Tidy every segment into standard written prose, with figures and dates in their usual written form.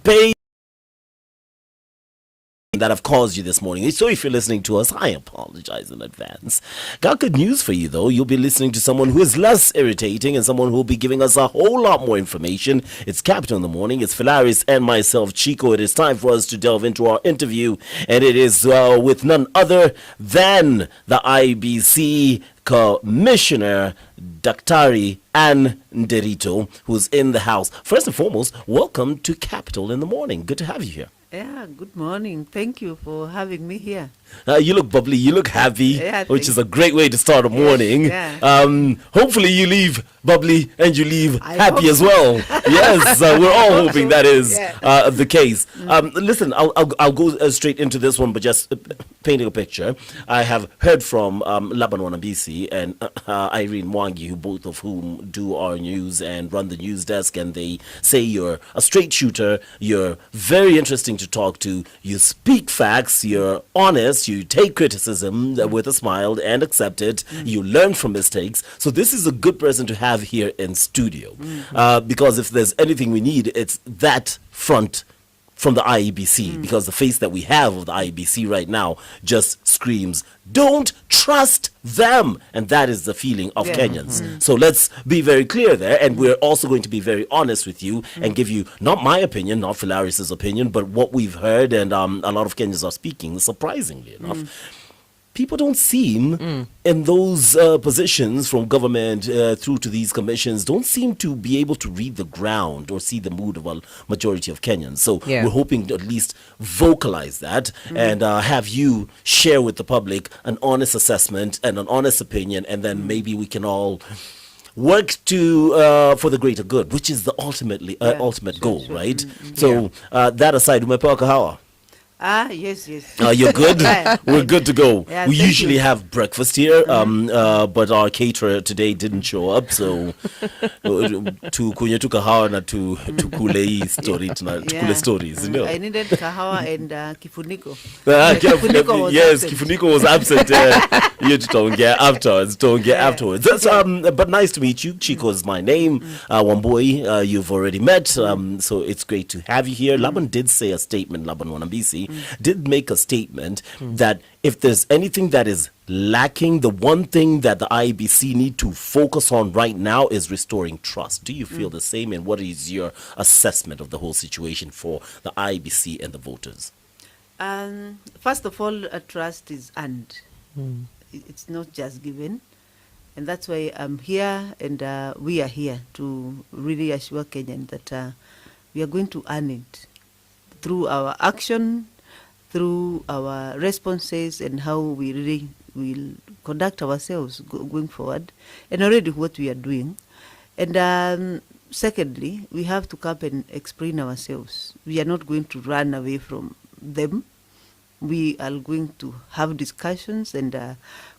pain that have caused you this morning. So if you're listening to us, I apologize in advance. Got good news for you though. You'll be listening to someone who is less irritating and someone who will be giving us a whole lot more information. It's Capital in the Morning. It's Fellaris and myself, Chiko. It is time for us to delve into our interview, and it is with none other than the IEBC Commissioner Dr. and Nderitu, who's in the house. First and foremost, welcome to Capital in the Morning. Good to have you here. Yeah, good morning. Thank you for having me here. You look bubbly, you look happy, which is a great way to start a morning. Yeah. Hopefully you leave bubbly and you leave happy as well. Yes, we're all hoping that is the case. Listen, I'll go straight into this one, but just painting a picture. I have heard from Laban Wanabisi and Irene Mwangi, who both of whom do our news and run the news desk, and they say you're a straight shooter, you're very interesting to talk to, you speak facts, you're honest, you take criticism with a smile and accept it, you learn from mistakes. So this is a good person to have here in studio, because if there's anything we need, it's that front from the IEBC, because the face that we have of the IEBC right now just screams, don't trust them. And that is the feeling of Kenyans. So let's be very clear there. And we're also going to be very honest with you and give you not my opinion, not Fellaris' opinion, but what we've heard. And a lot of Kenyans are speaking, surprisingly enough. People don't seem in those positions from government through to these commissions, don't seem to be able to read the ground or see the mood of a majority of Kenyans. So we're hoping to at least vocalize that and have you share with the public an honest assessment and an honest opinion, and then maybe we can all work to for the greater good, which is the ultimate goal, right? So that aside, umepewa kahawa? Yes. You're good? We're good to go. Yeah, we usually have breakfast here, but our caterer today didn't show up, so tukunywe tu kahawa na tukule hii story, tukule stories, you know. I needed kahawa and kifuniko. Yes, kifuniko was absent. You tutaongea afterwards. That's, but nice to meet you. Chiko is my name. Wamboi, you've already met, so it's great to have you here. Laban did say a statement, Laban Wanabisi did make a statement that if there's anything that is lacking, the one thing that the IEBC need to focus on right now is restoring trust. Do you feel the same? And what is your assessment of the whole situation for the IEBC and the voters? First of all, trust is earned. It's not just given. And that's why I'm here, and we are here to really assure Kenyans that we are going to earn it through our action, through our responses, and how we really will conduct ourselves going forward, and already what we are doing. And secondly, we have to come and explain ourselves. We are not going to run away from them. We are going to have discussions and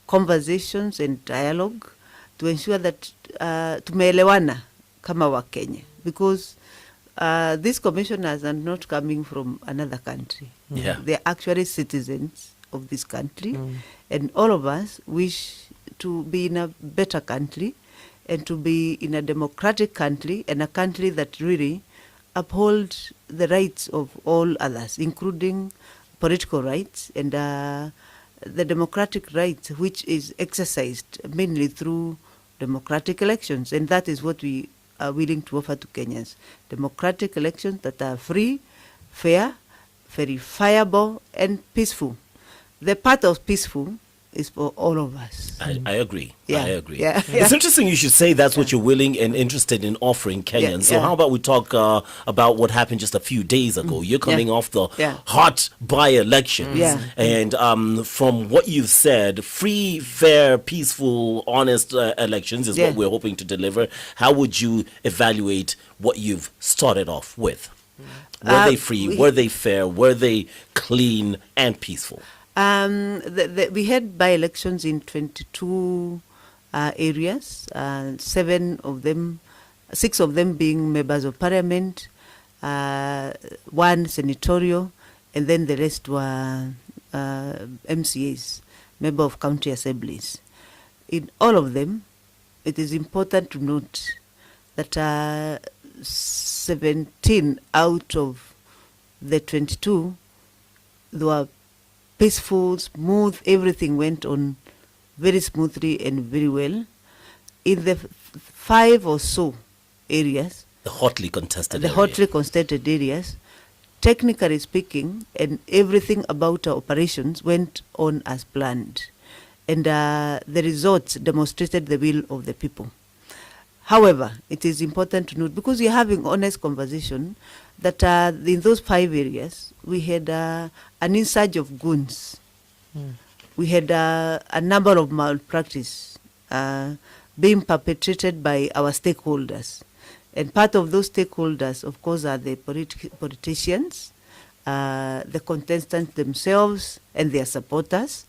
conversations and dialogue to ensure that tumeelewana kama wa Kenya, because these commissioners are not coming from another country. They are actually citizens of this country, and all of us wish to be in a better country and to be in a democratic country, and a country that really upholds the rights of all others, including political rights and the democratic rights, which is exercised mainly through democratic elections. And that is what we are willing to offer to Kenyans. Democratic elections that are free, fair, verifiable, and peaceful. The part of peaceful is for all of us. I agree. I agree. Yeah. It's interesting you should say that's what you're willing and interested in offering Kenyans. So how about we talk about what happened just a few days ago? You're coming off the hot by-elections. And from what you've said, free, fair, peaceful, honest elections is what we're hoping to deliver. How would you evaluate what you've started off with? Were they free? Were they fair? Were they clean and peaceful? We had by-elections in 22 areas, 6 of them being members of parliament, 1 senatorial, and then the rest were MCAs, member of county assemblies. In all of them, it is important to note that 17 out of the 22, they were peaceful, smooth, everything went on very smoothly and very well. In the 5 or so areas, The hotly contested the area. hotly contested areas, technically speaking, and everything about our operations went on as planned. And the results demonstrated the will of the people. However, it is important to note, because we're having honest conversation, that in those 5 areas, we had an insurge of goons. We had a number of malpractice being perpetrated by our stakeholders. And part of those stakeholders, of course, are the politicians, the contestants themselves and their supporters,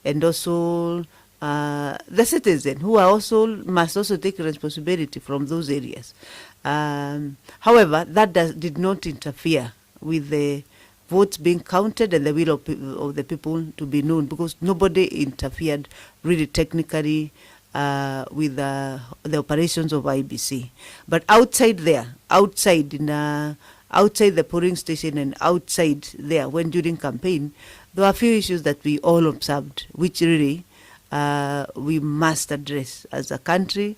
and also the citizen, who are also must also take responsibility from those areas. However, that did not interfere with the votes being counted and the will of the people to be known, because nobody interfered really technically with the operations of IEBC. But outside there, outside the polling station and outside there, when during campaign, there were a few issues that we all observed, which really we must address as a country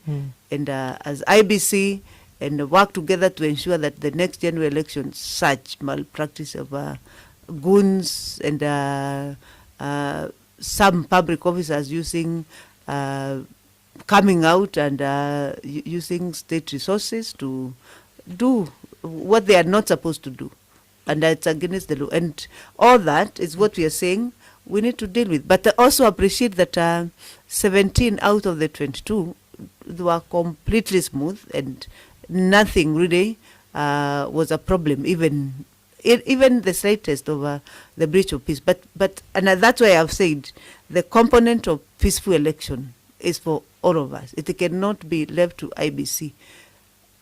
and as IEBC, and work together to ensure that the next general election, such malpractice of goons and some public officers coming out and using state resources to do what they are not supposed to do, and it's against the law. And all that is what we are saying we need to deal with. But I also appreciate that 17 out of the 22 were completely smooth, and nothing really was a problem, even the slightest of the breach of peace. But and that's why I've said the component of peaceful election is for all of us. It cannot be left to IEBC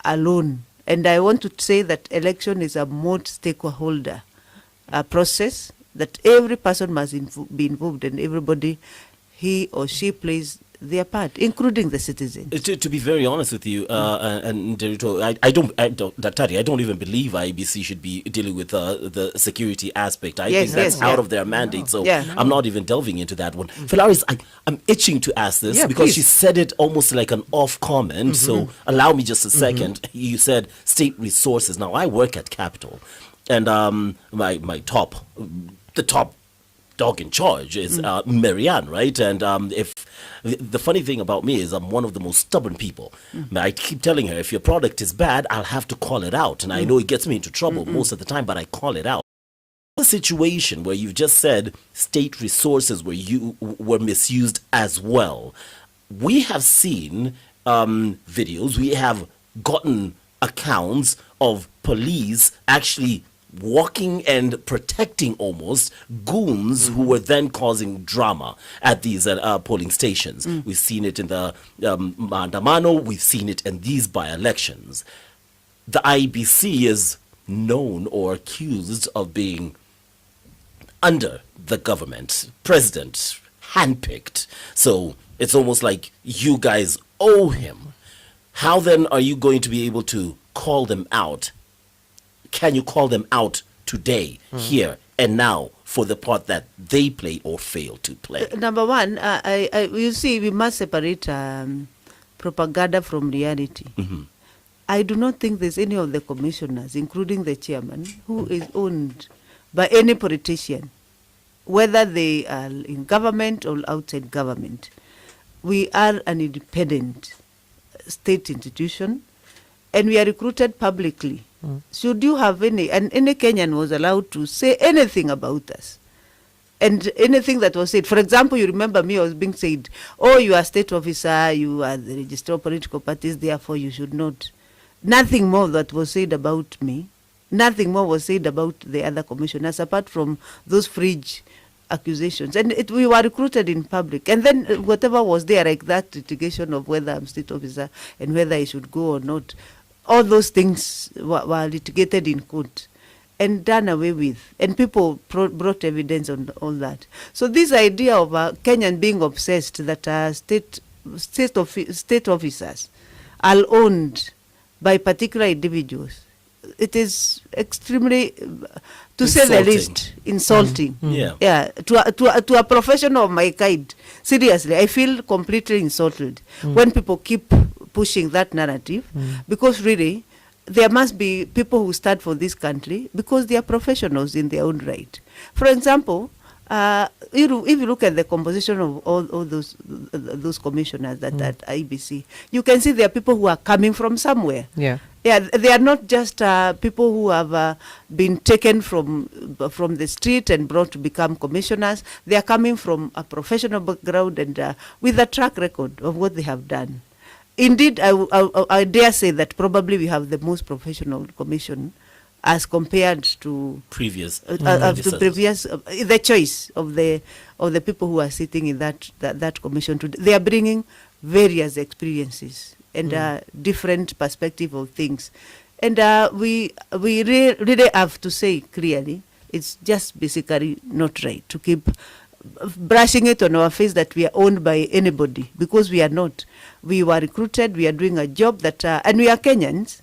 alone. And I want to say that election is a multi-stakeholder process, that every person must be involved, and everybody, he or she, plays their part, including the citizen. To be very honest with you, and Nderitu, I don't even believe IEBC should be dealing with the security aspect. I think that's out of their mandate, so I'm not even delving into that one. Fellaris, I'm itching to ask this because she said it almost like an off comment, so allow me just a second. You said state resources. Now, I work at Capital, and the top dog in charge is Marianne, right? And if the funny thing about me is I'm one of the most stubborn people. I keep telling her, if your product is bad, I'll have to call it out. And I know it gets me into trouble most of the time, but I call it out. A situation where you've just said state resources were misused as well. We have seen videos, we have gotten accounts of police actually walking and protecting almost goons who were then causing drama at these polling stations. We've seen it in the Maandamano, we've seen it in these by-elections. The IEBC is known or accused of being under the government, president, handpicked. So it's almost like you guys owe him. How then are you going to be able to call them out? Can you call them out today, here and now, for the part that they play or fail to play? Number one, you see, we must separate propaganda from reality. I do not think there's any of the commissioners, including the chairman, who is owned by any politician, whether they are in government or outside government. We are an independent state institution, and we are recruited publicly. Should you have any Kenyan was allowed to say anything about us, and anything that was said. For example, you remember me, I was being said, oh, you are a state officer, you are the registrar of political parties, therefore you should not. Nothing more that was said about me. Nothing more was said about the other commissioners, apart from those fringe accusations. And we were recruited in public. And then whatever was there, like that litigation of whether I'm state officer and whether I should go or not, all those things were litigated in court and done away with. And people brought evidence on all that. So this idea of Kenyan being obsessed that state officers are owned by particular individuals it is extremely, to say the least, insulting. Yeah, to a professional of my kind. Seriously, I feel completely insulted when people keep pushing that narrative, because really, there must be people who stand for this country because they are professionals in their own right. For example, if you look at the composition of all those commissioners at IEBC, you can see there are people who are coming from somewhere. Yeah. Yeah, they are not just people who have been taken from the street and brought to become commissioners. They are coming from a professional background and with a track record of what they have done. Indeed, I dare say that probably we have the most professional commission as compared to the choice of the people who are sitting in that commission today. They are bringing various experiences and different perspective of things, and we really have to say clearly, it's just basically not right to keep brushing it on our face that we are owned by anybody, because we are not. We were recruited, we are doing a job that, and we are Kenyans.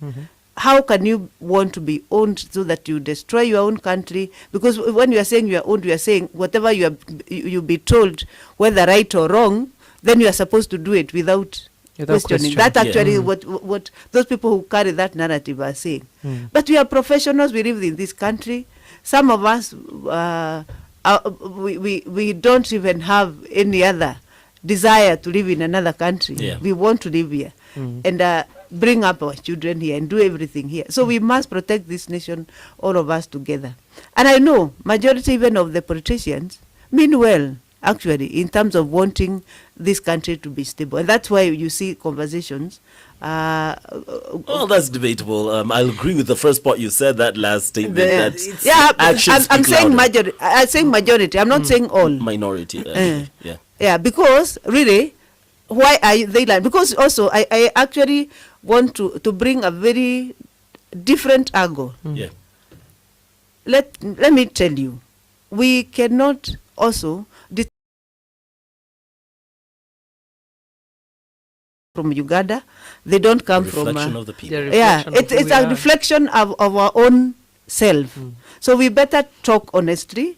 How can you want to be owned so that you destroy your own country? Because when you are saying you are owned, you are saying whatever you be told, whether right or wrong, then you are supposed to do it without questioning. That actually what those people who carry that narrative are saying. But we are professionals, we live in this country. Some of us, we don't even have any other desire to live in another country. We want to live here and bring up our children here and do everything here. So we must protect this nation, all of us together. And I know majority even of the politicians mean well, actually, in terms of wanting this country to be stable. And that's why you see conversations. Well, that's debatable. I'll agree with the first part you said, that last statement. I'm saying majority. I'm saying majority. I'm not saying all. Minority. Yeah, because really, why are they lying? Because also, I actually want to bring a very different angle. Let me tell you, we cannot also from Uganda. They don't come from of the people. It's a reflection of our own self. So we better talk honestly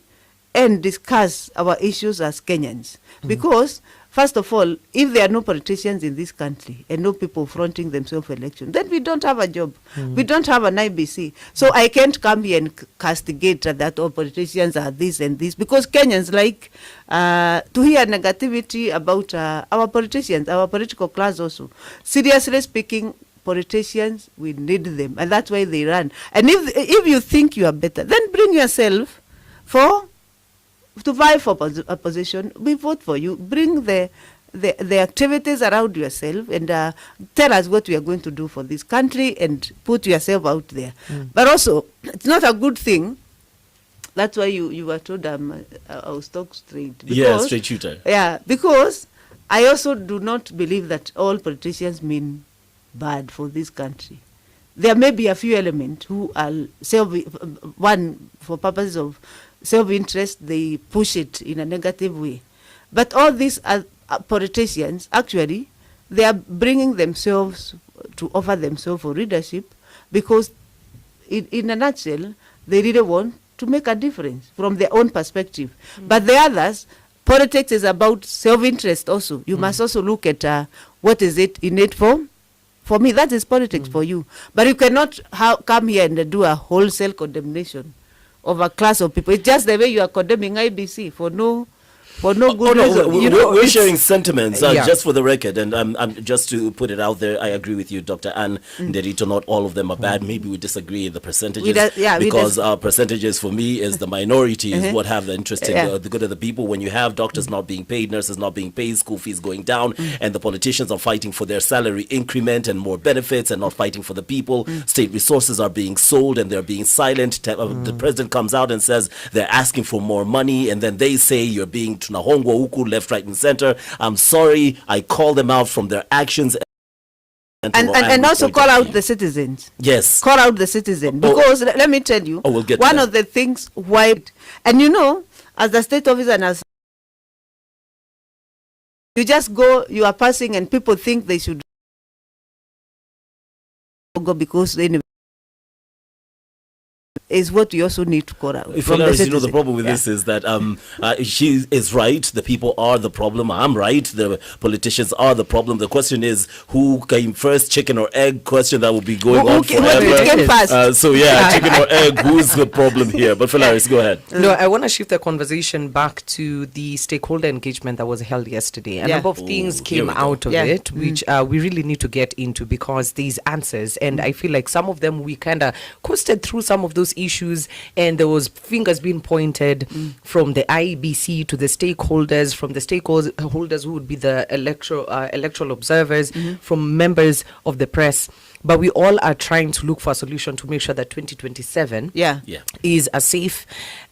and discuss our issues as Kenyans. Because, first of all, if there are no politicians in this country and no people fronting themselves for election, then we don't have a job. We don't have an IBC. So I can't come here and castigate that all politicians are this and this, because Kenyans like to hear negativity about our politicians, our political class also. Seriously speaking, politicians, we need them, and that's why they run. And if you think you are better, then bring yourself to vie for a position. We vote for you. Bring the activities around yourself and tell us what we are going to do for this country and put yourself out there. But also, it's not a good thing. That's why you were told I was talk straight. Because, straight shooter. Yeah, because I also do not believe that all politicians mean bad for this country. There may be a few elements who are one for purposes of self-interest, they push it in a negative way. But all these politicians, actually, they are bringing themselves to offer themselves for leadership because, in a nutshell, they really want to make a difference from their own perspective. But the others, politics is about self-interest also. You must also look at what is it in it for. For me, that is politics for you. But you cannot come here and do a wholesale condemnation of a class of people. It's just the way you are condemning IBC for no good reason. We're sharing sentiments, just for the record, and just to put it out there, I agree with you, Dr. Ann Nderitu. Not all of them are bad. Maybe we disagree in the percentages, because percentages for me is the minority is what have the interest in the good of the people. When you have doctors not being paid, nurses not being paid, school fees going down, and the politicians are fighting for their salary increment and more benefits and not fighting for the people, state resources are being sold and they're being silent. The president comes out and says they're asking for more money, and then they say you're being tunahongwa huku, left, right, and center. I'm sorry, I call them out from their actions. And also call out the citizens. Yes. Call out the citizen. Because let me tell you, we'll get one of the things why, and you know, as the state officer and as you just go, you are passing and people think they should go because they is what you also need to call out. From Fellaris, the you know, the problem with this is that she is right. The people are the problem. I'm right. The politicians are the problem. The question is, who came first, chicken or egg? Question that will be going on forever. Who came first? So yeah, chicken or egg? Who's the problem here? But Fellaris, go ahead. No, I want to shift the conversation back to the stakeholder engagement that was held yesterday. A number of things came out of it, which we really need to get into, because these answers, and I feel like some of them we kind of coasted through some of those issues, and there was fingers being pointed from the IEBC to the stakeholders, from the stakeholders who would be the electoral observers, from members of the press. But we all are trying to look for a solution to make sure that 2027 is a safe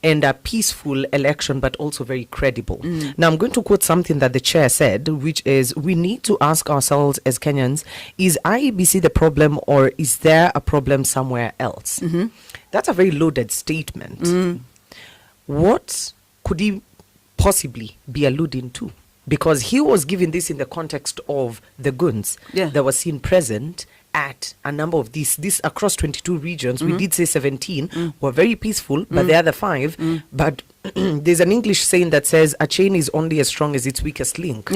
and a peaceful election, but also very credible. Now, I'm going to quote something that the chair said, which is, we need to ask ourselves as Kenyans, is IEBC the problem, or is there a problem somewhere else? That's a very loaded statement. What could he possibly be alluding to? Because he was giving this in the context of the goons that were seen present at a number of these across 22 regions. We did say 17 were very peaceful, but the other 5, but there's an English saying that says a chain is only as strong as its weakest link.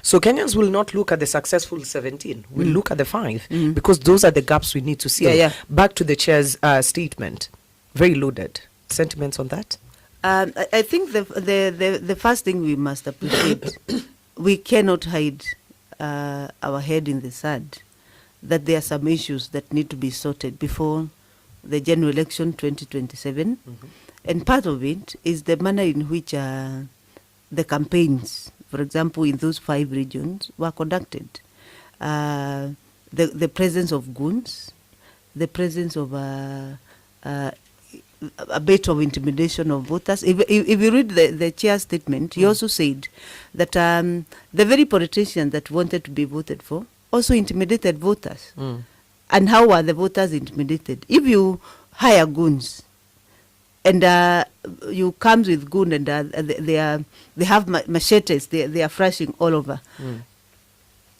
So Kenyans will not look at the successful 17. We'll look at the 5, because those are the gaps we need to see. Back to the chair's statement. Very loaded. Sentiments on that? I think the first thing we must appreciate, we cannot hide our head in the sand, that there are some issues that need to be sorted before the general election 2027. And part of it is the manner in which the campaigns, for example, in those 5 regions, were conducted. The presence of goons, the presence of a bit of intimidation of voters. If you read the chair's statement, he also said that the very politicians that wanted to be voted for also intimidated voters. And how are the voters intimidated? If you hire goons and you come with goons and they have machetes, they are flashing all over,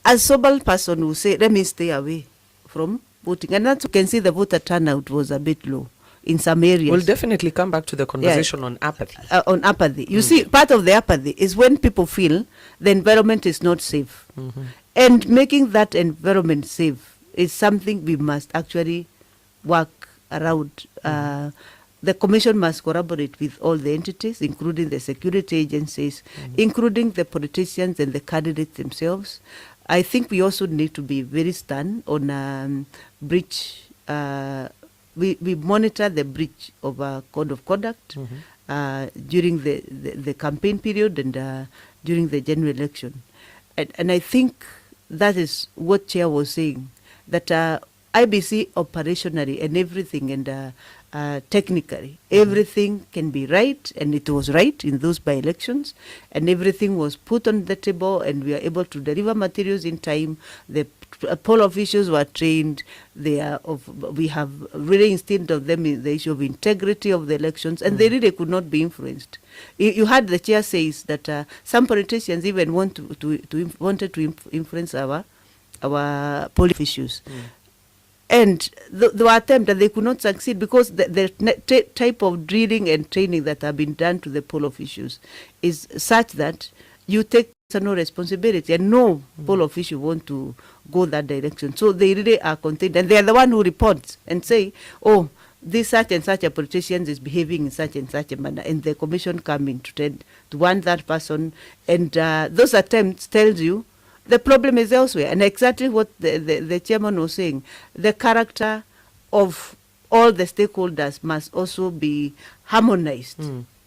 a sober person will say, let me stay away from voting. And that's, you can see the voter turnout was a bit low in some areas. We'll definitely come back to the conversation on apathy. On apathy. You see, part of the apathy is when people feel the environment is not safe. And making that environment safe is something we must actually work around. The Commission must collaborate with all the entities, including the security agencies, including the politicians and the candidates themselves. I think we also need to be very stern on breach. We monitor the breach of a code of conduct during the campaign period and during the general election. And I think that is what Chair was saying, that IBC operationally and everything and technically, everything can be right, and it was right in those by-elections, and everything was put on the table, and we are able to deliver materials in time. The poll officials were trained. We have really instilled of them in the issue of integrity of the elections, and they really could not be influenced. You heard the chair says that some politicians even wanted to influence our poll officials. And there were attempts that they could not succeed because the type of drilling and training that have been done to the poll officials is such that you take personal responsibility, and no poll official want to go that direction. So they really are contained, and they are the one who reports and say, oh, this such and such a politician is behaving in such and such a manner, and the commission coming to warn that person, and those attempts tells you the problem is elsewhere. And exactly what the chairman was saying, the character of all the stakeholders must also be harmonized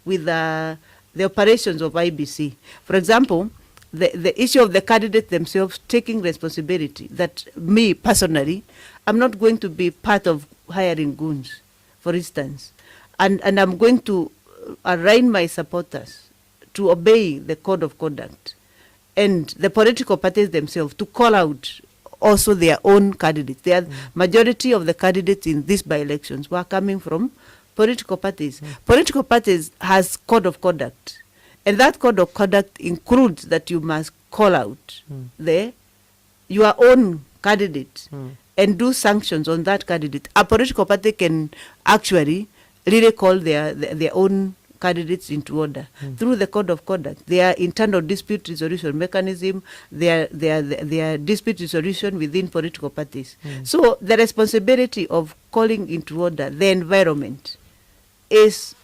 with the operations of IBC. For example, the issue of the candidates themselves taking responsibility, that me personally, I'm not going to be part of hiring goons, for instance, and I'm going to arraign my supporters to obey the code of conduct, and the political parties themselves to call out also their own candidates. The majority of the candidates in these by-elections were coming from political parties. Political parties has code of conduct, and that code of conduct includes that you must call out your own candidate and do sanctions on that candidate. A political party can actually really call their own candidates into order through the code of conduct, their internal dispute resolution mechanism, their dispute resolution within political parties. So the responsibility of calling into order the environment goes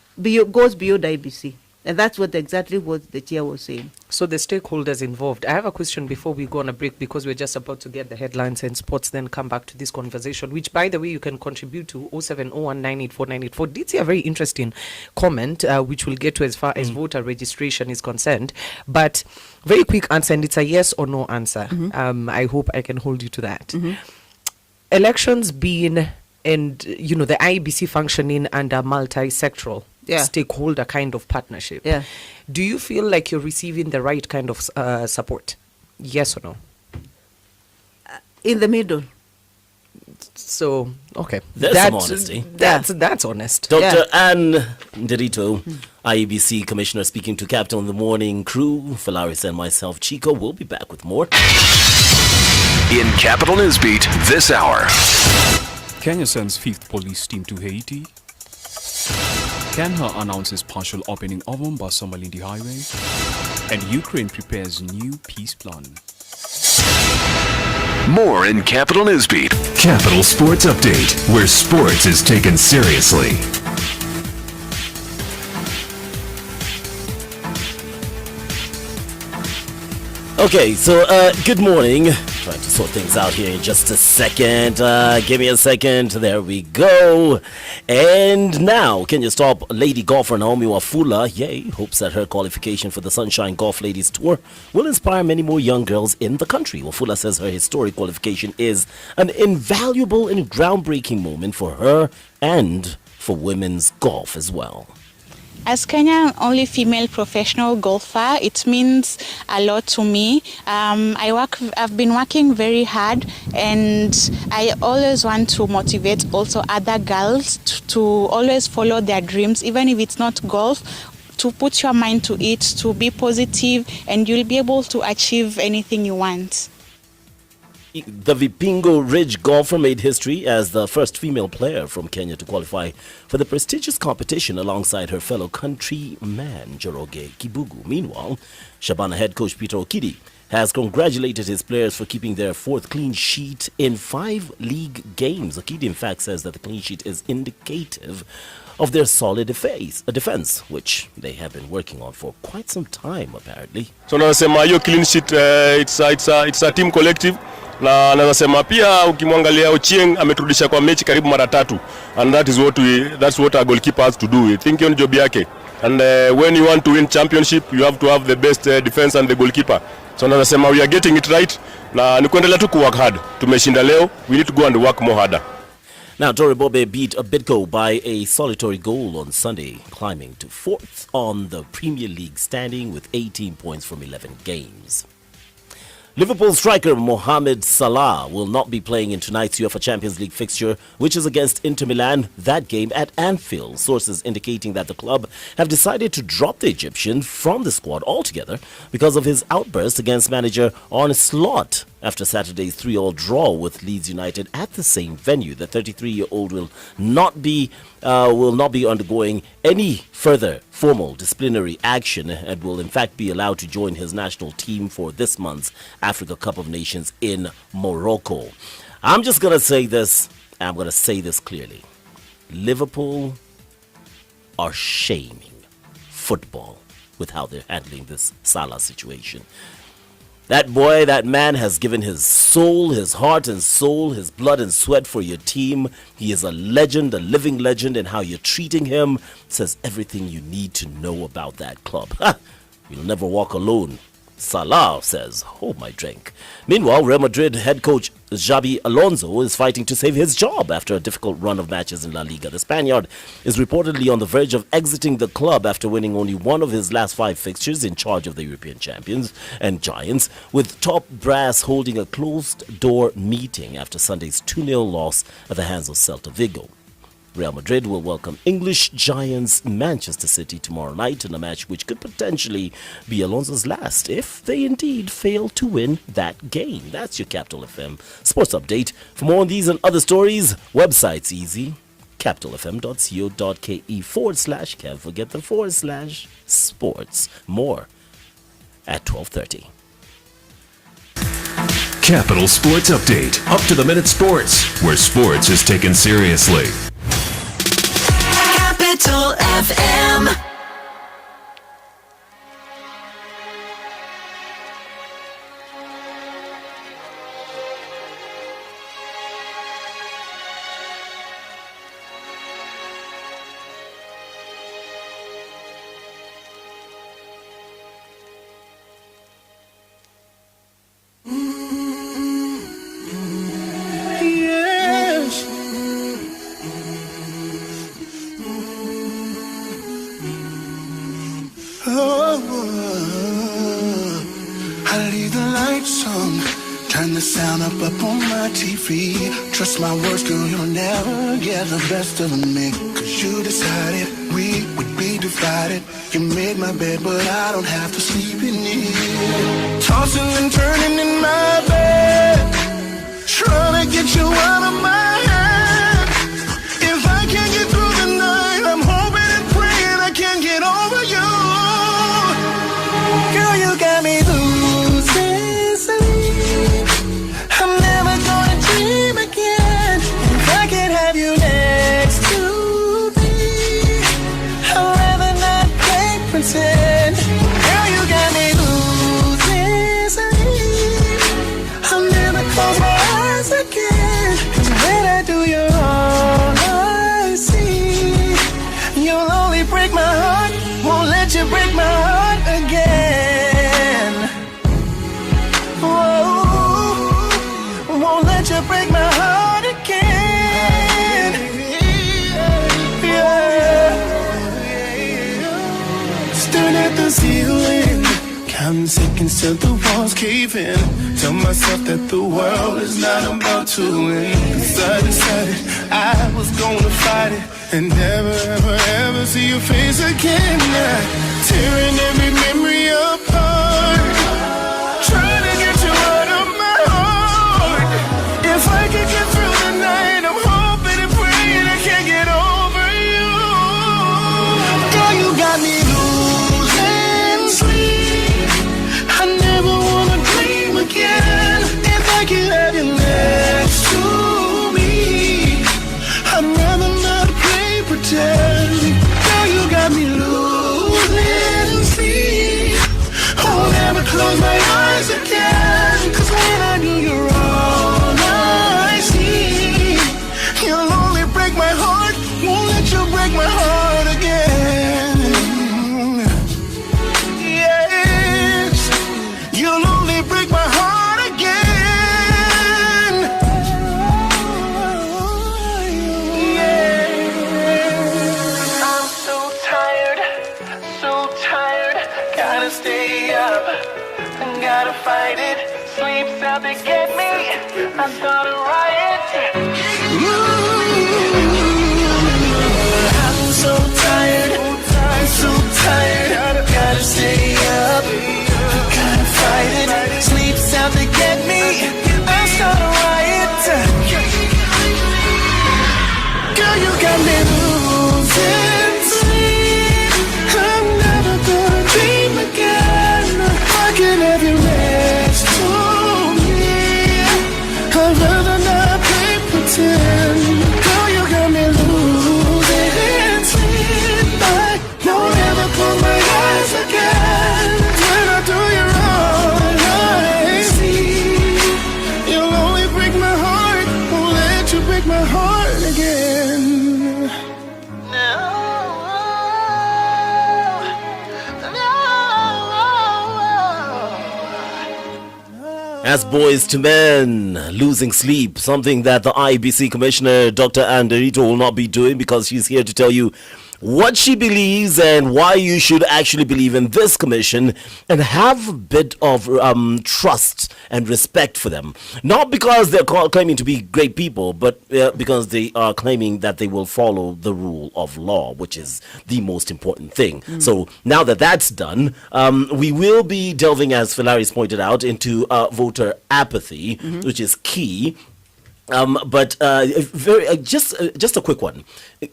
beyond IBC. And that's exactly what the chair was saying. So the stakeholders involved. I have a question before we go on a break, because we're just about to get the headlines and sports, then come back to this conversation, which, by the way, you can contribute to 0701984984. Did see a very interesting comment, which we'll get to as far as voter registration is concerned. But very quick answer, and it's a yes or no answer. I hope I can hold you to that. Elections being, and the IEBC functioning under multi-sectoral stakeholder kind of partnership. Do you feel like you're receiving the right kind of support? Yes or no? In the middle. So, okay. There's some honesty. That's honest. Dr. Nderitu, IEBC Commissioner, speaking to Captain of the Morning crew, Fellaris and myself, Chiko. We'll be back with more. In Capital Newsbeat this hour. Kenya sends 5th police team to Haiti. Kenya announces partial opening of Mombasa Malindi Highway. And Ukraine prepares new peace plan. More in Capital Newsbeat. Capital Sports Update, where sports is taken seriously. Okay, so good morning. Trying to sort things out here in just a second. Give me a second. There we go. And now, Kenya top lady golfer Naomi Wafula, hopes that her qualification for the Sunshine Golf Ladies Tour will inspire many more young girls in the country. Wafula says her historic qualification is an invaluable and groundbreaking moment for her and for women's golf as well. As Kenya's only female professional golfer, it means a lot to me. I've been working very hard, and I always want to motivate also other girls to always follow their dreams, even if it's not golf, to put your mind to it, to be positive, and you'll be able to achieve anything you want. The Vipingo Ridge golfer made history as the first female player from Kenya to qualify for the prestigious competition alongside her fellow countryman Njoroge Kibugu. Meanwhile, Shabana head coach Peter Okidi has congratulated his players for keeping their 4th clean sheet in 5 league games. Okidi, in fact, says that the clean sheet is indicative of their solid defense, which they have been working on for quite some time, apparently. So nasema hiyo clean sheet, it's a team collective. Na nasema pia ukimwangalia Ochieng ameturudisha kwa mechi karibu mara 3, and that's what our goalkeeper has to do. I think hiyo ni job yake. And when you want to win championship, you have to have the best defense and the goalkeeper. So nasema we are getting it right. Na ni kuendelea tu work hard. Tumeshinda leo, we need to go and work more harder. Now, Tori Bobe beat Bidco by a solitary goal on Sunday, climbing to 4th on the Premier League standing with 18 points from 11 games. Liverpool striker Mohamed Salah will not be playing in tonight's UEFA Champions League fixture, which is against Inter Milan, that game at Anfield. Sources indicating that the club have decided to drop the Egyptian from the squad altogether because of his outburst against manager Arne Slot after Saturday's 3-3 draw with Leeds United at the same venue. The 33-year-old will not be undergoing any further formal disciplinary action and will in fact be allowed to join his national team for this month's Africa Cup of Nations in Morocco. I'm just going to say this, and I'm going to say this clearly. Liverpool are shaming football with how they're handling this Salah situation. That boy, that man has given his soul, his heart and soul, his blood and sweat for your team. He is a legend, a living legend, and how you're treating him says everything you need to know about that club. You'll never walk alone, Salah says. Hold my drink. Meanwhile, Real Madrid head coach Xabi Alonso is fighting to save his job after a difficult run of matches in La Liga. The Spaniard is reportedly on the verge of exiting the club after winning only one of his last 5 fixtures in charge of the European champions and giants, with top brass holding a closed-door meeting after Sunday's 2-0 loss at the hands of Celta Vigo. Real Madrid will welcome English giants Manchester City tomorrow night in a match which could potentially be Alonso's last if they indeed fail to win that game. That's your Capital FM Sports Update. For more on these and other stories, website's easy, capitalfm.co.ke/, can't forget the /sports. More at 12:30. Capital Sports Update. Up to the minute sports, where sports is taken seriously. Capital FM. I leave the lights on, turn the sound up on my TV. Trust my words, girl, you'll never get the best of me. Cause you decided we would be divided. You made my bed, but I don't have to sleep in it. Tossing and turning in my bed, trying to get you out of my head. If I can't get through the night, I'm hoping and praying I can get over you. Girl, you got me losing sleep. I'm never gonna dream again. If I can't have you next to me, I'd rather not play pretend. Girl, you got me losing sleep. I'll never close my eyes again. 'Cause when I do, you're all I see. You'll only break my heart, won't let you break my heart again. Whoa, won't let you break my heart again. Yeah. Staring at the ceiling, counting seconds till the walls cave in. Tell myself that the world is not about to end. 'Cause I decided I was gonna fight it and never, ever, ever see your face again. Tearing every memory apart, trying to get you out of my heart. If I could get through the night, I'm hoping and praying I can't get over you. Girl, you got me losing sleep. I never wanna dream again. If I could have you next to me, I'd rather not play pretend. Girl, you got me losing sleep. I'll never close my eyes again. 'Cause when I do, you're all I see. You'll only break my heart, won't let you break my heart again. Yes, you'll only break my heart again. Yeah. I'm so tired, gotta stay up, gotta fight it. Sleep's out to get me, I start a riot. I'm so tired, gotta stay up, gotta fight it. Sleep's out to get me, I start a riot. Girl, you got me losing sleep. I'm never gonna dream again. I can have you next to me. I'd rather not play pretend. Girl, you got me losing sleep. I don't ever close my eyes again. When I do, you're all I see. You'll only break my heart, won't let you break my heart again. As Boys to Men, losing sleep, something that the IEBC Commissioner Dr. Nderitu will not be doing, because she's here to tell you what she believes and why you should actually believe in this commission and have a bit of trust and respect for them. Not because they're claiming to be great people, but because they are claiming that they will follow the rule of law, which is the most important thing. So now that that's done, we will be delving, as Fellaris pointed out, into voter apathy, which is key. But just a quick one.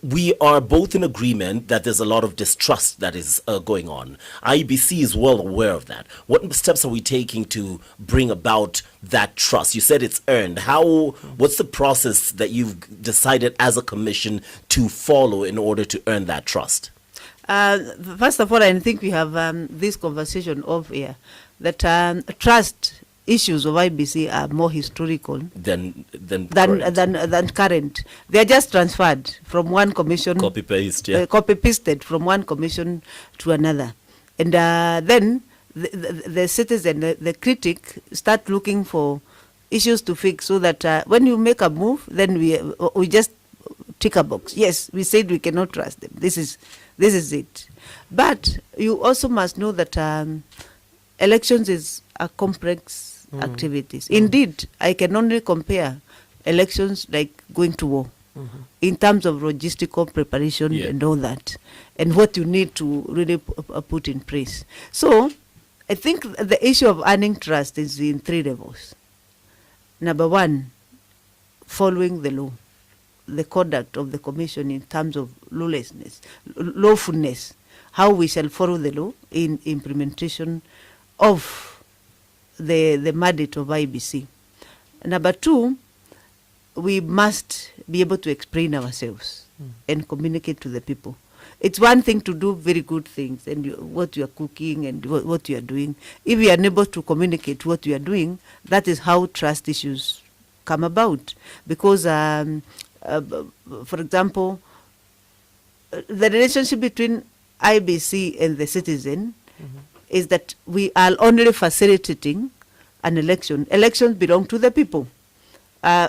We are both in agreement that there's a lot of distrust that is going on. IEBC is well aware of that. What steps are we taking to bring about that trust? You said it's earned. What's the process that you've decided as a commission to follow in order to earn that trust? First of all, I think we have this conversation off here that trust issues of IBC are more historical than current. They are just transferred from one commission, copy pasted from one commission to another, and then the citizen, the critic, start looking for issues to fix, so that when you make a move, then we just tick a box. Yes, we said we cannot trust them. This is it. But you also must know that elections is a complex activities. Indeed, I can only compare elections like going to war in terms of logistical preparation and all that, and what you need to really put in place. So I think the issue of earning trust is in 3 levels. Number 1, following the law, the conduct of the commission in terms of lawfulness, how we shall follow the law in implementation of the mandate of IBC. Number 2, we must be able to explain ourselves and communicate to the people. It's one thing to do very good things and what you are cooking and what you are doing. If you are unable to communicate what you are doing, that is how trust issues come about. Because, for example, the relationship between IBC and the citizen is that we are only facilitating an election. Elections belong to the people.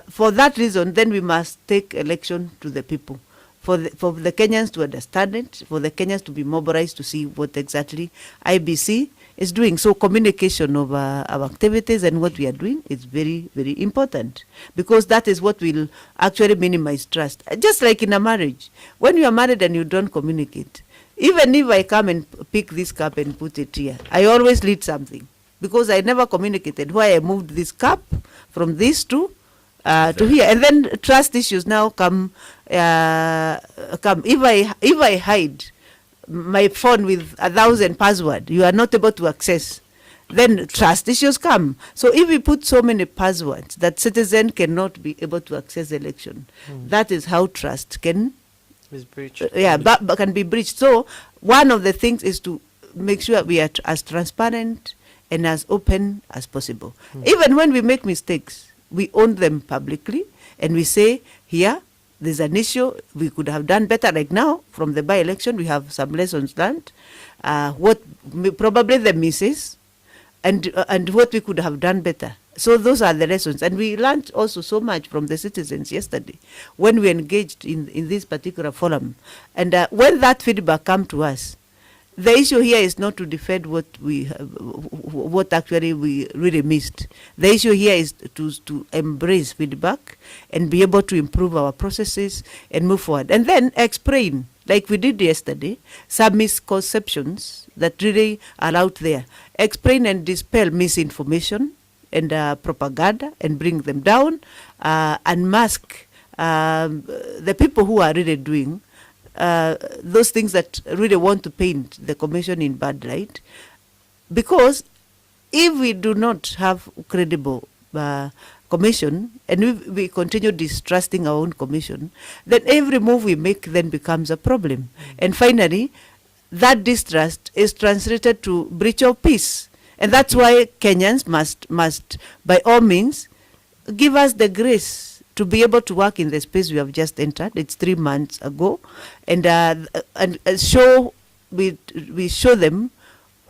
For that reason, then we must take election to the people. For the Kenyans to understand it, for the Kenyans to be mobilized to see what exactly IBC is doing. So communication of our activities and what we are doing is very, very important, because that is what will actually minimize trust. Just like in a marriage. When you are married and you don't communicate, even if I come and pick this cup and put it here, I always lead something, because I never communicated why I moved this cup from this to here. And then trust issues now come. If I hide my phone with 1,000 passwords, you are not able to access, then trust issues come. So if we put so many passwords that citizen cannot be able to access election, that is how trust can is breached. But can be breached. So one of the things is to make sure we are as transparent and as open as possible. Even when we make mistakes, we own them publicly and we say, here, there's an issue, we could have done better. Like now, from the by-election, we have some lessons learned, probably the misses, and what we could have done better. So those are the lessons. And we learned also so much from the citizens yesterday when we engaged in this particular forum. And when that feedback come to us, the issue here is not to defend what actually we really missed. The issue here is to embrace feedback and be able to improve our processes and move forward. And then explain, like we did yesterday, some misconceptions that really are out there. Explain and dispel misinformation and propaganda and bring them down, and mask the people who are really doing those things that really want to paint the commission in bad light. Because if we do not have credible commission and if we continue distrusting our own commission, then every move we make then becomes a problem. And finally, that distrust is translated to breach of peace. And that's why Kenyans must by all means give us the grace to be able to work in the space we have just entered. It's 3 months ago, and we show them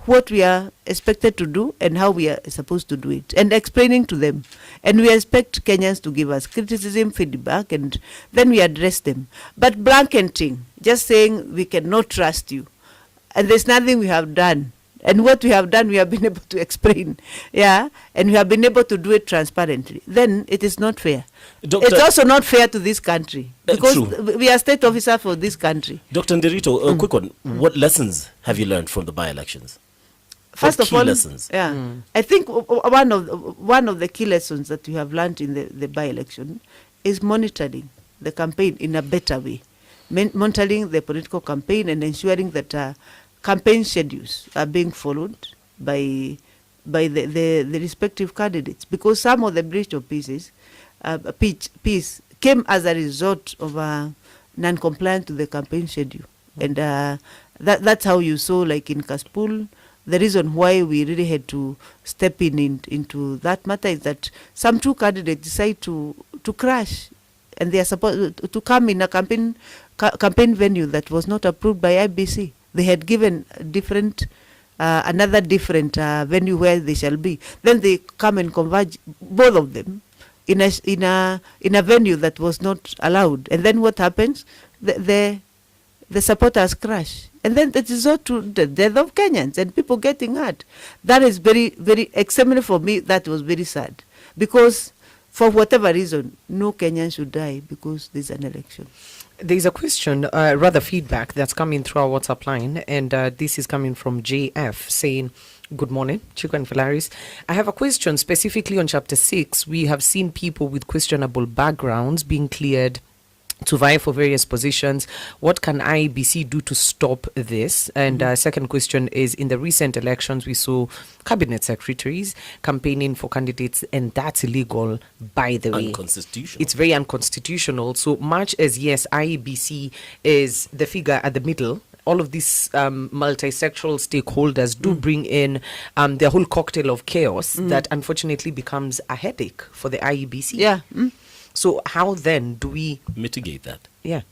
what we are expected to do and how we are supposed to do it, and explaining to them. And we expect Kenyans to give us criticism, feedback, and then we address them. But blanketing, just saying we cannot trust you, and there's nothing we have done. And what we have done, we have been able to explain, and we have been able to do it transparently. Then it is not fair. It's also not fair to this country, because we are state officer for this country. Dr. Nderitu, a quick one. What lessons have you learned from the by-elections? First of all, lessons? I think one of the key lessons that we have learned in the by-election is monitoring the campaign in a better way, monitoring the political campaign and ensuring that campaign schedules are being followed by the respective candidates, because some of the breach of peace came as a result of non-compliance to the campaign schedule. And that's how you saw, like in Kaspul, the reason why we really had to step into that matter is that some two candidates decide to crash, and they are supposed to come in a campaign venue that was not approved by IBC. They had given another different venue where they shall be. Then they come and converge, both of them, in a venue that was not allowed. And then what happens? The supporters crash. And then it resort to the death of Kenyans and people getting hurt. That is very, very, extremely for me, that was very sad. Because for whatever reason, no Kenyan should die because there's an election. There's a question, rather feedback, that's coming through our WhatsApp line, and this is coming from JF saying, good morning, Chiko and Fellaris. I have a question specifically on Chapter 6. We have seen people with questionable backgrounds being cleared to vie for various positions. What can IEBC do to stop this? And second question is, in the recent elections, we saw cabinet secretaries campaigning for candidates, and that's illegal, by the way. Unconstitutional. It's very unconstitutional. So much as, yes, IEBC is the figure at the middle, all of these multi-sectoral stakeholders do bring in the whole cocktail of chaos that unfortunately becomes a headache for the IEBC. Yeah. So how then do we mitigate that? Yeah.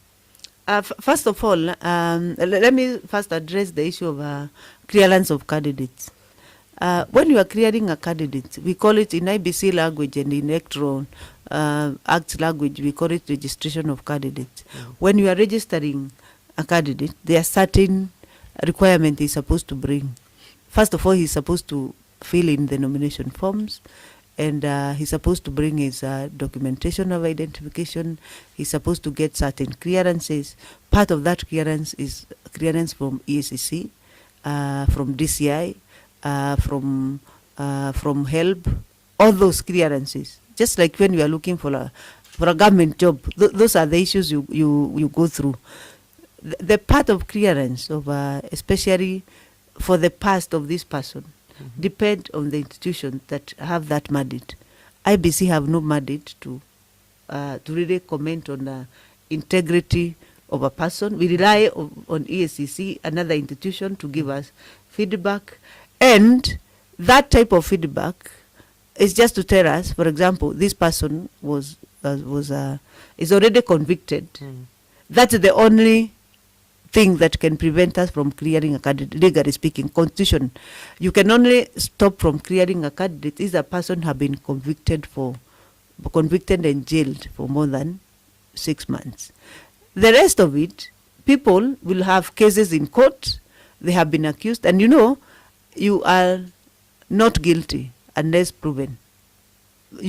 First of all, let me first address the issue of clearance of candidates. When you are clearing a candidate, we call it in IBC language and in Electoral Act language, we call it registration of candidates. When you are registering a candidate, there are certain requirements he's supposed to bring. First of all, he's supposed to fill in the nomination forms, and he's supposed to bring his documentation of identification. He's supposed to get certain clearances. Part of that clearance is clearance from EACC, from DCI, from HELB, all those clearances. Just like when you are looking for a government job, those are the issues you go through. The part of clearance of especially for the past of this person depend on the institutions that have that mandate. IBC have no mandate to really comment on the integrity of a person. We rely on EACC, another institution, to give us feedback, and that type of feedback is just to tell us, for example, this person is already convicted. That's the only thing that can prevent us from clearing a candidate, legally speaking. Constitution, you can only stop from clearing a candidate if a person have been convicted and jailed for more than 6 months. The rest of it, people will have cases in court, they have been accused, and you are not guilty unless proven.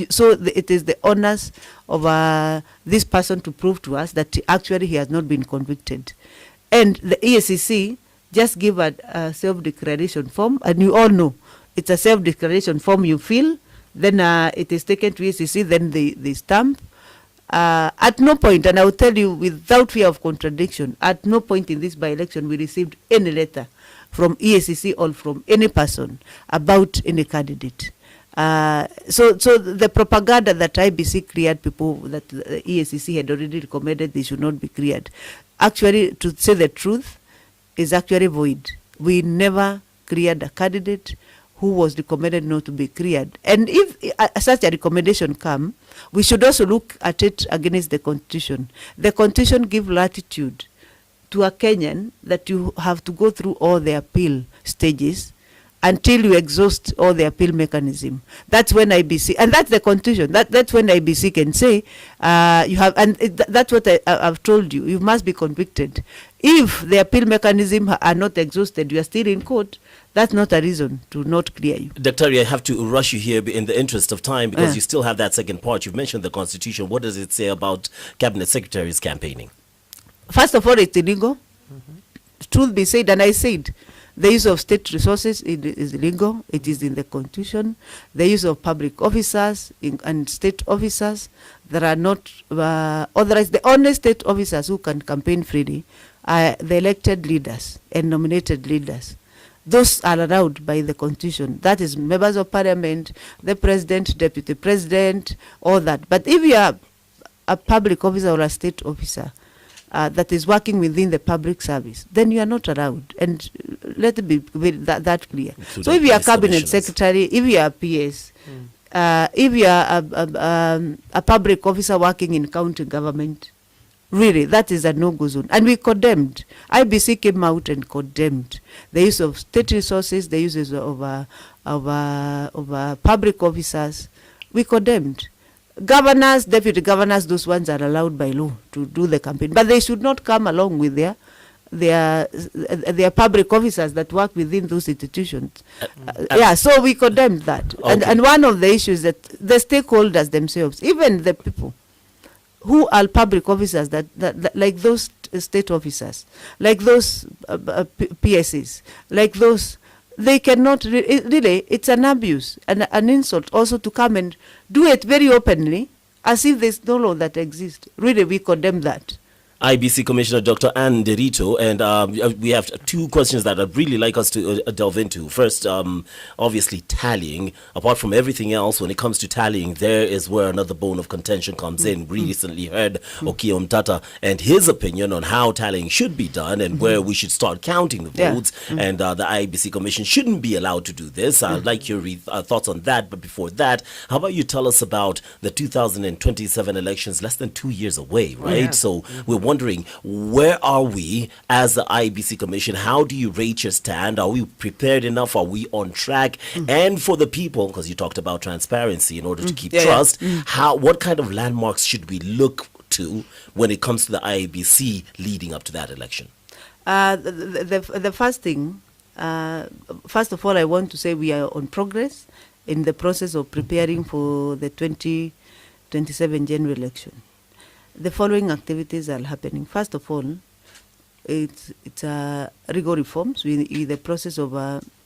So it is the onus of this person to prove to us that actually he has not been convicted. And the EACC just give a self-declaration form, and you all know it's a self-declaration form you fill, then it is taken to EACC, then they stamp. At no point, and I will tell you without fear of contradiction, at no point in this by-election we received any letter from EACC or from any person about any candidate. So the propaganda that IBC cleared people, that the EACC had already recommended they should not be cleared, actually, to say the truth, is actually void. We never cleared a candidate who was recommended not to be cleared. And if such a recommendation come, we should also look at it against the Constitution. The Constitution gives latitude to a Kenyan that you have to go through all the appeal stages until you exhaust all the appeal mechanism. That's when IBC, and that's the Constitution, that's when IBC can say you have, and that's what I've told you, you must be convicted. If the appeal mechanism are not exhausted, you are still in court, that's not a reason to not clear you. Dr. I have to rush you here in the interest of time, because you still have that second part. You've mentioned the Constitution. What does it say about cabinet secretaries campaigning? First of all, it's illegal. Truth be said, and I said The use of state resources is illegal. It is in the Constitution. The use of public officers and state officers that are not authorized. The only state officers who can campaign freely are the elected leaders and nominated leaders. Those are allowed by the Constitution. That is members of parliament, the president, deputy president, all that. But if you are a public officer or a state officer that is working within the public service, then you are not allowed. And let it be that clear. So if you are cabinet secretary, if you are PS, if you are a public officer working in county government, really, that is a no-go zone. And we condemned. IEBC came out and condemned the use of state resources, the uses of public officers. We condemned. Governors, deputy governors, those ones are allowed by law to do the campaign. But they should not come along with their public officers that work within those institutions. So we condemned that. Okay. And one of the issues that the stakeholders themselves, even the people who are public officers, that like those state officers, like those PSs, like those, they cannot really, it's an abuse and an insult also to come and do it very openly as if there's no law that exists. Really, we condemn that. IEBC Commissioner Dr. Nderitu, and we have two questions that I'd really like us to delve into. First, obviously tallying. Apart from everything else, when it comes to tallying, there is where another bone of contention comes in. We recently heard Okiya Omtata and his opinion on how tallying should be done and where we should start counting the votes, and the IEBC Commission shouldn't be allowed to do this. I'd like your thoughts on that, but before that, how about you tell us about the 2027 elections, less than 2 years away, right? So we're wondering, where are we as the IEBC Commission? How do you rate your stand? Are we prepared enough? Are we on track? And for the people, because you talked about transparency in order to keep trust, what kind of landmarks should we look to when it comes to the IEBC leading up to that election? The first thing, first of all, I want to say we are on progress in the process of preparing for the 2027 general election. The following activities are happening. First of all, it's legal reforms. We're in the process of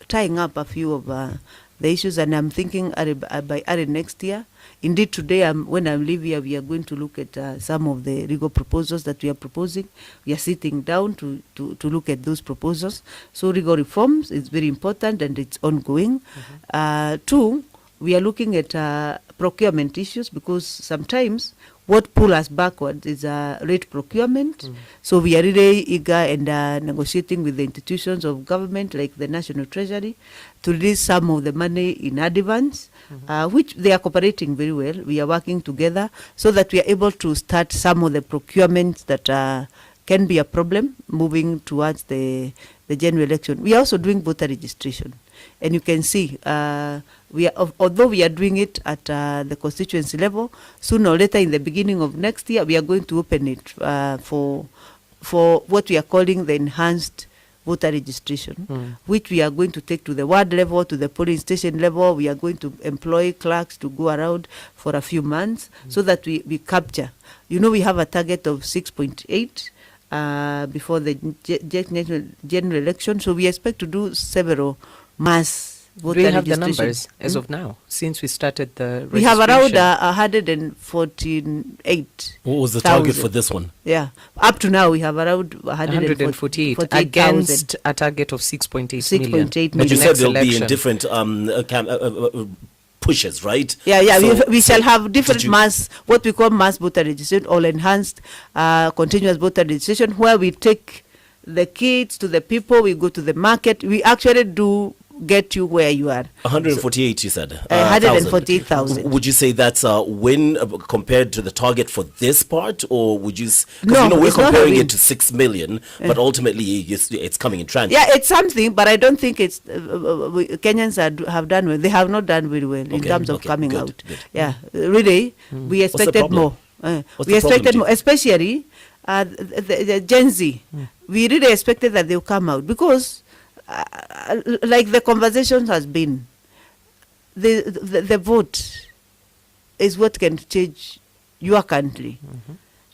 tying up a few of the issues, and I'm thinking by early next year. Indeed, today, when I leave here, we are going to look at some of the legal proposals that we are proposing. We are sitting down to look at those proposals. So legal reforms is very important, and it's ongoing. Two, we are looking at procurement issues, because sometimes what pull us backward is rate procurement. So we are really eager and negotiating with the institutions of government, like the National Treasury, to release some of the money in advance, which they are cooperating very well. We are working together so that we are able to start some of the procurements that can be a problem moving towards the general election. We are also doing voter registration. And you can see, although we are doing it at the constituency level, sooner or later in the beginning of next year, we are going to open it for what we are calling the enhanced voter registration, which we are going to take to the ward level, to the polling station level. We are going to employ clerks to go around for a few months so that we capture. You know, we have a target of 6.8 before the general election, so we expect to do several mass voter registration. Do you have the numbers as of now, since we started the registration? We have around 148. What was the target for this one? Yeah, up to now we have around 148 against a target of 6.8 million. But you said they'll be in different pushes, right? Yeah, so, we shall have different mass, what we call mass voter registration, or enhanced continuous voter registration, where we take the kids to the people, we go to the market, we actually do get you where you are. 148, you said? 148,000. Would you say that's a win compared to the target for this part, or would you... No, we're comparing it to 6 million, but ultimately it's coming in tranches. Yeah, it's something, but I don't think it's... Kenyans have done well. They have not done very well in terms of coming out. Good. Yeah, really, we expected more. We expected more, especially the Gen Z. We really expected that they'll come out, because like the conversation has been, the vote is what can change your country.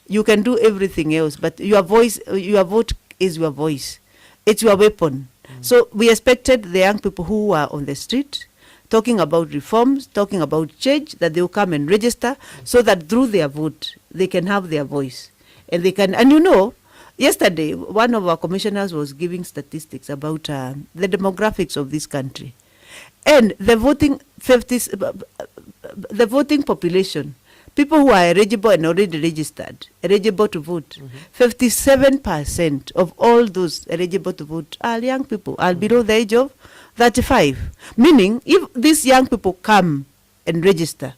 You can do everything else, but your vote is your voice. It's your weapon. So we expected the young people who were on the street talking about reforms, talking about change, that they will come and register so that through their vote, they can have their voice. And they can, and yesterday, one of our commissioners was giving statistics about the demographics of this country. And the voting population, people who are eligible and already registered, eligible to vote, 57% of all those eligible to vote are young people, are below the age of 35. Meaning, if these young people come and register,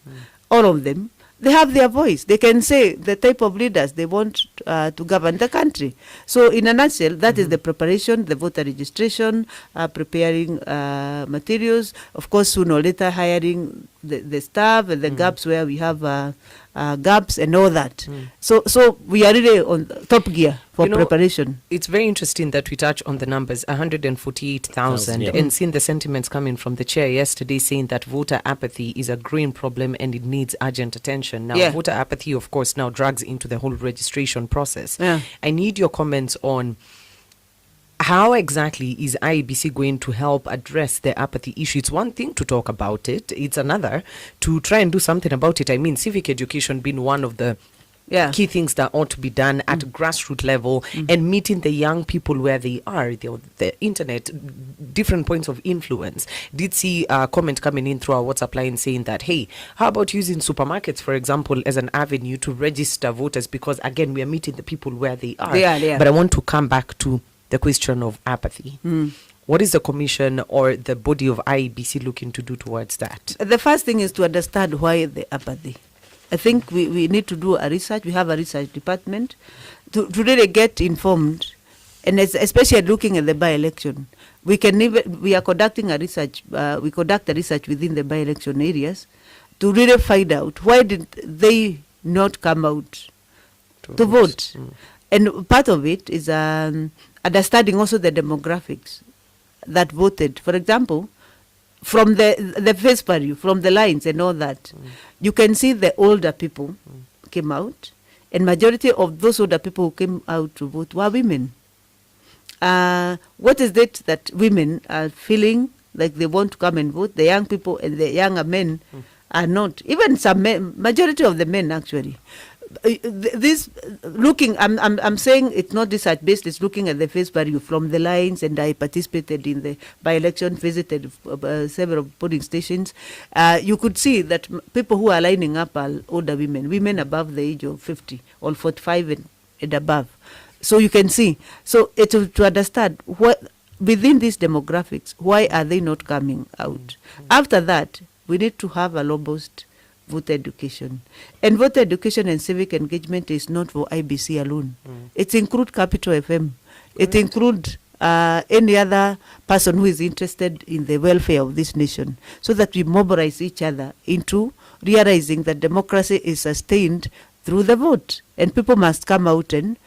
all of them, they have their voice. They can say the type of leaders they want to govern the country. So in a nutshell, that is the preparation, the voter registration, preparing materials, of course, sooner or later hiring the staff and the gaps where we have gaps and all that. So we are really on top gear for preparation. It's very interesting that we touch on the numbers, 148,000, and seeing the sentiments coming from the chair yesterday saying that voter apathy is a growing problem and it needs urgent attention. Now, voter apathy, of course, now drags into the whole registration process. I need your comments on how exactly is IEBC going to help address the apathy issue? It's one thing to talk about it. It's another to try and do something about it. I mean, civic education being one of the key things that ought to be done at grassroots level and meeting the young people where they are, the internet, different points of influence. Did see a comment coming in through our WhatsApp line saying that, hey, how about using supermarkets, for example, as an avenue to register voters? Because, again, we are meeting the people where they are. But I want to come back to the question of apathy. What is the commission or the body of IEBC looking to do towards that? The first thing is to understand why the apathy. I think we need to do a research. We have a research department to really get informed, and especially looking at the by-election. We are conducting a research. We conduct a research within the by-election areas to really find out why did they not come out to vote. And part of it is understanding also the demographics that voted. For example, from the face value, from the lines and all that, you can see the older people came out, and majority of those older people who came out to vote were women. What is it that women are feeling like they want to come and vote? The young people and the younger men are not. Even some men, majority of the men actually. This looking, I'm saying it's not research based. It's looking at the face value from the lines, and I participated in the by-election, visited several polling stations. You could see that people who are lining up are older women above the age of 50 or 45 and above. So you can see. So to understand what within these demographics, why are they not coming out? After that, we need to have a robust voter education. And voter education and civic engagement is not for IBC alone. It includes Capital FM. It includes any other person who is interested in the welfare of this nation, so that we mobilize each other into realizing that democracy is sustained through the vote. And people must come out and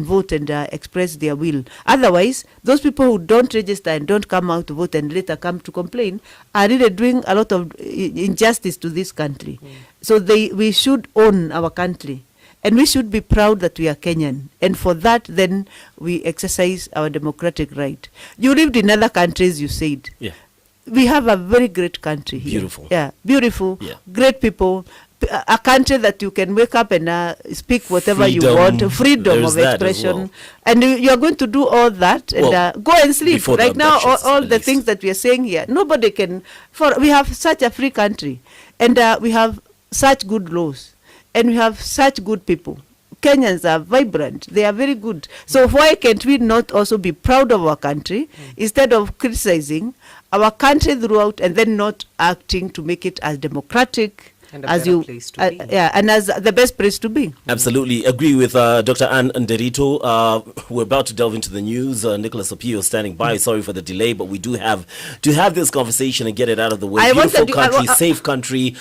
vote and express their will. Otherwise, those people who don't register and don't come out to vote and later come to complain are really doing a lot of injustice to this country. So we should own our country, and we should be proud that we are Kenyan. And for that, then we exercise our democratic right. You lived in other countries, you said. Yeah. We have a very great country here. Beautiful. Yeah, beautiful, Yeah. Great people. A country that you can wake up and speak whatever you want, freedom of expression, and you are going to do all that and go and sleep. Right now, all the things that we are saying here, nobody can. We have such a free country, and we have such good laws, and we have such good people. Kenyans are vibrant; they are very good. So why can't we not also be proud of our country instead of criticizing our country throughout and then not acting to make it as democratic? And as place to be. And as the best place to be. Absolutely. Agree with Dr. Nderitu. We're about to delve into the news. Nicholas Opio standing by. Sorry for the delay, but we do have to have this conversation and get it out of the way. Beautiful country, safe country,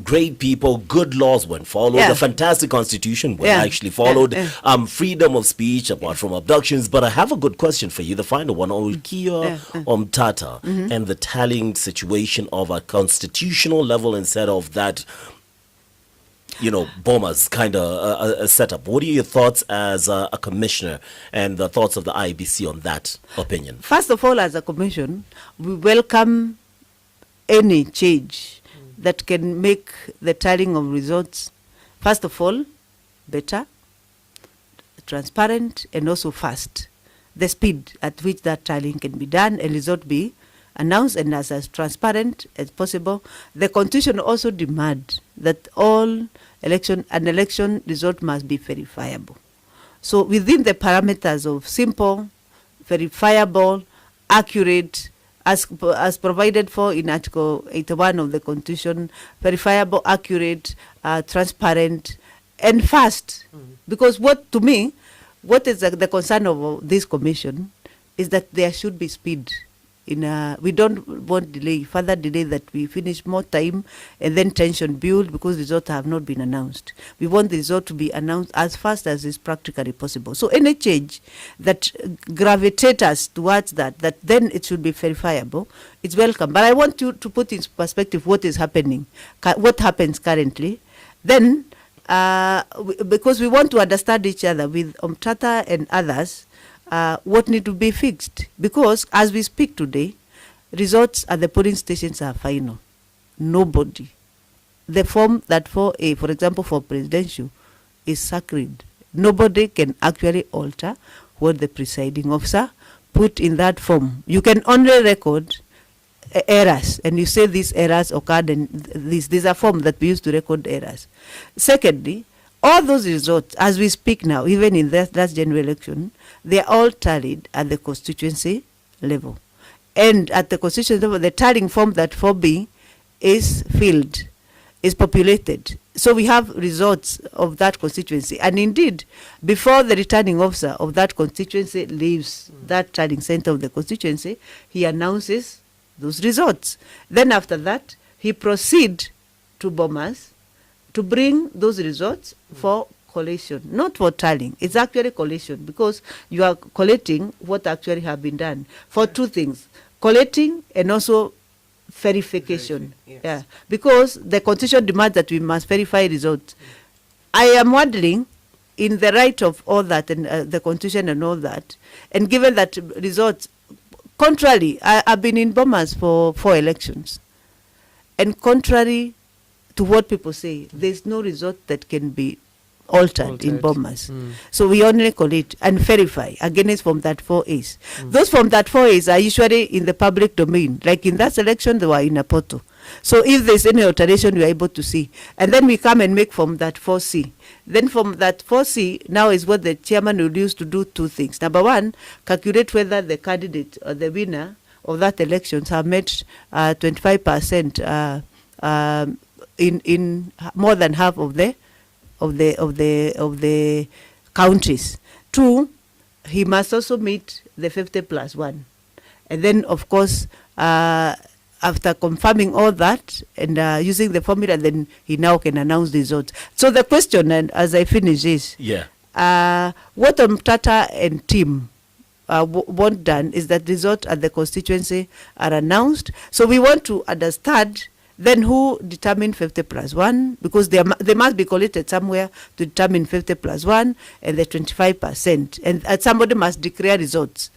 great people, good laws when followed, a fantastic constitution when actually followed, freedom of speech apart from abductions. But I have a good question for you, the final one, Olkia Omtata, and the tallying situation of a constitutional level instead of that Boma's kind of a setup. What are your thoughts as a commissioner and the thoughts of the IEBC on that opinion? First of all, as a commission, we welcome any change that can make the tallying of results, first of all, better, transparent, and also fast. The speed at which that tallying can be done and result be announced and as transparent as possible. The Constitution also demands that an election result must be verifiable. So within the parameters of simple, verifiable, accurate, as provided for in Article 81 of the Constitution, verifiable, accurate, transparent, and fast. Because what is the concern of this commission is that there should be speed. We don't want further delay that we finish more time and then tension build because results have not been announced. We want the result to be announced as fast as is practically possible. So any change that gravitates us towards that then it should be verifiable, it's welcome. But I want you to put in perspective what is happening, what happens currently. Then, because we want to understand each other with Omtata and others, what need to be fixed. Because as we speak today, results at the polling stations are final. Nobody. The form that 4A, for example, for presidential, is sacred. Nobody can actually alter what the presiding officer put in that form. You can only record errors, and you say these errors occurred, and these are forms that we use to record errors. Secondly, all those results, as we speak now, even in that general election, they are all tallied at the constituency level. And at the constituency level, the tallying form that 4B is filled, is populated. So we have results of that constituency. And indeed, before the returning officer of that constituency leaves that tallying center of the constituency, he announces those results. Then after that, he proceeds to Bomas to bring those results for collation, not for tallying. It's actually collation because you are collating what actually have been done for two things, collating and also verification. Yes. Yeah, because the Constitution demands that we must verify results. I am wondering, in the right of all that and the Constitution and all that, and given that results, contrary, I've been in Bomas for 4 elections, and contrary to what people say, there's no result that can be altered. In Bomas. So we only collate and verify against from that 4As. Those from that 4As are usually in the public domain. Like in that selection, they were in a portal. So if there's any alteration, we are able to see. And then we come and make from that 4C. Then from that 4C, now is what the chairman will use to do 2 things. Number 1, calculate whether the candidate or the winner of that elections have met 25% in more than half of the counties. 2, he must also meet the 50+1. And then, of course, after confirming all that and using the formula, then he now can announce the results. So the question, and as I finish, is what Omtata and team want done is that results at the constituency are announced. So we want to understand then who determined 50+1, because they must be collated somewhere to determine 50+1 and the 25%, and somebody must declare results.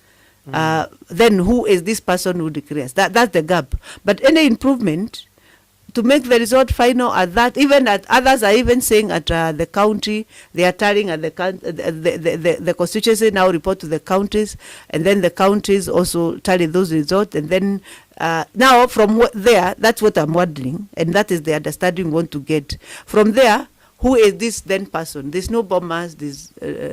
Then who is this person who declares? That's the gap. But any improvement to make the result final at that, even at others are even saying at the county, they are tallying at the constituency now report to the counties, and then the counties also tally those results, and then now from there, that's what I'm wondering, and that is the understanding we want to get. From there, who is this then person? There's no Bomas, there's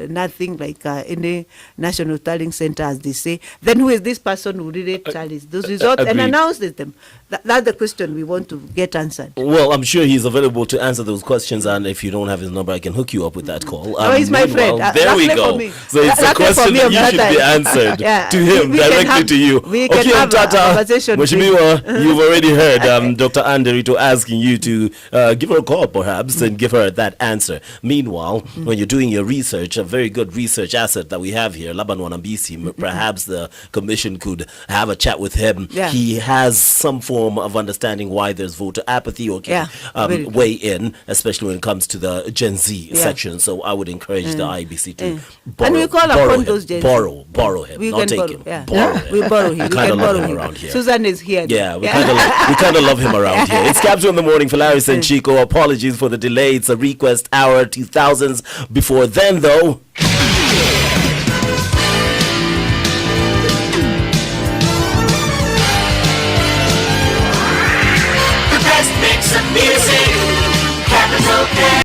nothing like any national tallying center, as they say. Then who is this person who really tallies those results and announces them? That's the question we want to get answered. Well, I'm sure he's available to answer those questions, and if you don't have his number, I can hook you up with that call. Oh, he's my friend. There we go. So it's a question that you should be answered to him, directly to you. We can have a conversation. Mheshimiwa, you've already heard Dr. Nderitu asking you to give her a call, perhaps, and give her get that answer. Meanwhile, when you're doing your research, a very good research asset that we have here, Laban Wanambisi, perhaps the commission could have a chat with him. Yeah. He has some form of understanding why there's voter apathy, or can weigh in, especially when it comes to the Gen Z section. So I would encourage the IEBC to borrow, and we call upon those Gen Z. borrow him, We not can take borrow, him. yeah. Borrow him. We borrow him. We We kind can of borrow love him him. around here. Susan is here. Yeah, we kind of love him around here. It's Capsule in the Morning, Fellaris and Chiko. Apologies for the delay. It's a request hour, 2000s. Before then, though. The best mix of music.